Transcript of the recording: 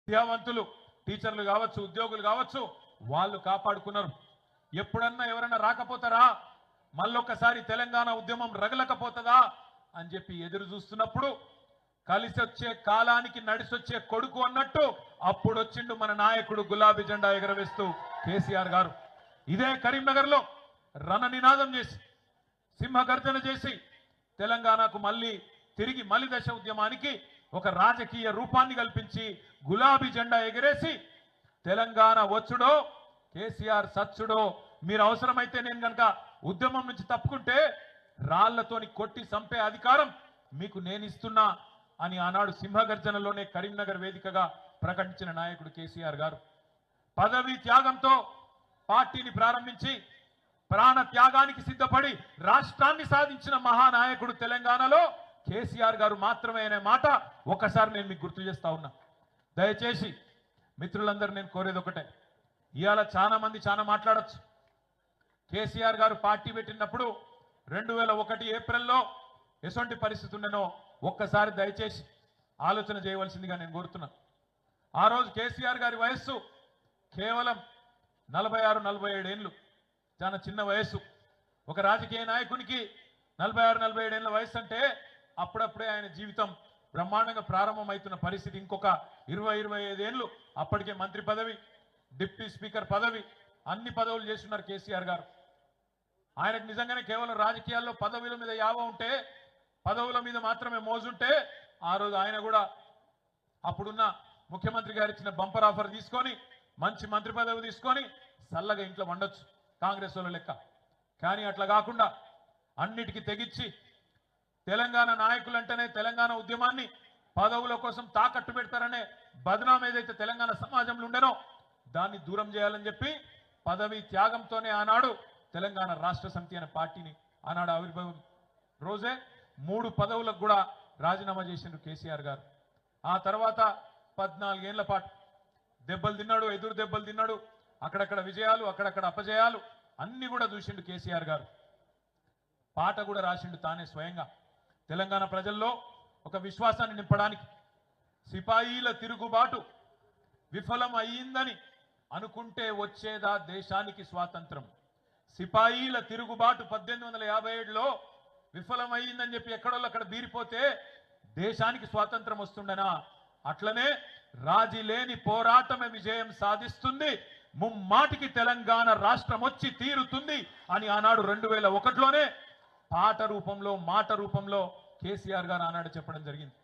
విద్యావంతులు టీచర్లు కావచ్చు, ఉద్యోగులు కావచ్చు, వాళ్ళు కాపాడుకున్నారు. ఎప్పుడన్నా ఎవరన్నా రాకపోతారా, మళ్ళొక్కసారి తెలంగాణ ఉద్యమం రగలకపోతుందా అని చెప్పి ఎదురు చూస్తున్నప్పుడు కలిసి వచ్చే కాలానికి నడిసొచ్చే కొడుకు అన్నట్టు అప్పుడు వచ్చిండు మన నాయకుడు గులాబీ జెండా ఎగరవేస్తూ కేసీఆర్ గారు. ఇదే కరీంనగర్లో రణ నినాదం చేసి సింహగర్జన చేసి తెలంగాణకు తిరిగి మలి దశ ఉద్యమానికి ఒక రాజకీయ రూపాన్ని కల్పించి గులాబీ జెండా ఎగరేసి తెలంగాణ వచ్చుడో కేసీఆర్ సచ్చుడో, మీరు అవసరమైతే నేను కనుక ఉద్యమం నుంచి తప్పుకుంటే రాళ్లతోని కొట్టి చంపే అధికారం మీకు నేను ఇస్తున్నా అని ఆనాడు సింహగర్జనలోనే కరీంనగర్ వేదికగా ప్రకటించిన నాయకుడు కేసీఆర్ గారు. పదవి త్యాగంతో పార్టీని ప్రారంభించి ప్రాణ త్యాగానికి సిద్ధపడి రాష్ట్రాన్ని సాధించిన మహానాయకుడు తెలంగాణలో కేసీఆర్ గారు మాత్రమే అనే మాట ఒకసారి నేను మీకు గుర్తు చేస్తా ఉన్నా. దయచేసి మిత్రులందరూ నేను కోరేది ఒకటే, ఇవాళ చాలా మంది చాలా మాట్లాడచ్చు. కేసీఆర్ గారు పార్టీ పెట్టినప్పుడు 2001 ఏప్రిల్లో ఎటువంటి పరిస్థితి ఉండనో ఒక్కసారి దయచేసి ఆలోచన చేయవలసిందిగా నేను కోరుతున్నా. ఆ రోజు కేసీఆర్ గారి వయస్సు కేవలం 46-47 ఏళ్ళు, చాలా చిన్న వయస్సు. ఒక రాజకీయ నాయకునికి 46-47 ఏళ్ళ వయసు అంటే అప్పుడప్పుడే ఆయన జీవితం బ్రహ్మాండంగా ప్రారంభమవుతున్న పరిస్థితి. ఇంకొక 20-25 ఏళ్ళు అప్పటికే మంత్రి పదవి, డిప్యూటీ స్పీకర్ పదవి, అన్ని పదవులు చేస్తున్నారు కేసీఆర్ గారు. ఆయనకు నిజంగానే కేవలం రాజకీయాల్లో పదవుల మీద యావ ఉంటే, పదవుల మీద మాత్రమే మోజుంటే ఆ రోజు ఆయన కూడా అప్పుడున్న ముఖ్యమంత్రి గారు ఇచ్చిన బంపర్ ఆఫర్ తీసుకొని మంచి మంత్రి పదవి తీసుకొని చల్లగా ఇంట్లో వండొచ్చు కాంగ్రెస్ వాళ్ళ లెక్క. కానీ అట్లా కాకుండా అన్నిటికీ తెగించి తెలంగాణ నాయకులంటేనే తెలంగాణ ఉద్యమాన్ని పదవుల కోసం తాకట్టు పెడతారనే బదనాం ఏదైతే తెలంగాణ సమాజంలో ఉండేనో దాన్ని దూరం చేయాలని చెప్పి పదవి త్యాగంతోనే ఆనాడు తెలంగాణ రాష్ట్ర సమితి అనే పార్టీని ఆనాడు ఆవిర్భావం రోజే 3 పదవులకు కూడా రాజీనామా చేసిండ్రు కేసీఆర్ గారు. ఆ తర్వాత 14 ఏళ్ల పాటు దెబ్బలు తిన్నాడు, ఎదురు దెబ్బలు తిన్నాడు, అక్కడక్కడ విజయాలు, అక్కడక్కడ అపజయాలు అన్ని కూడా చూసిండు కేసీఆర్ గారు. పాట కూడా రాసిండు తానే స్వయంగా. తెలంగాణ ప్రజల్లో ఒక విశ్వాసాన్ని నింపడానికి సిపాయిల తిరుగుబాటు విఫలం అయ్యిందని అనుకుంటే వచ్చేదా దేశానికి స్వాతంత్రం. సిపాయిల తిరుగుబాటు 1857లో విఫలమైందని చెప్పి ఎక్కడోళ్ళు అక్కడ బీరిపోతే దేశానికి స్వాతంత్రం వస్తుండనా? అట్లనే రాజీ లేని పోరాటమే విజయం సాధిస్తుంది, ముమ్మాటికి తెలంగాణ రాష్ట్రం వచ్చి తీరుతుంది అని ఆనాడు 2001లోనే పాట రూపంలో మాట రూపంలో కేసీఆర్ గారు ఆనాడు చెప్పడం జరిగింది.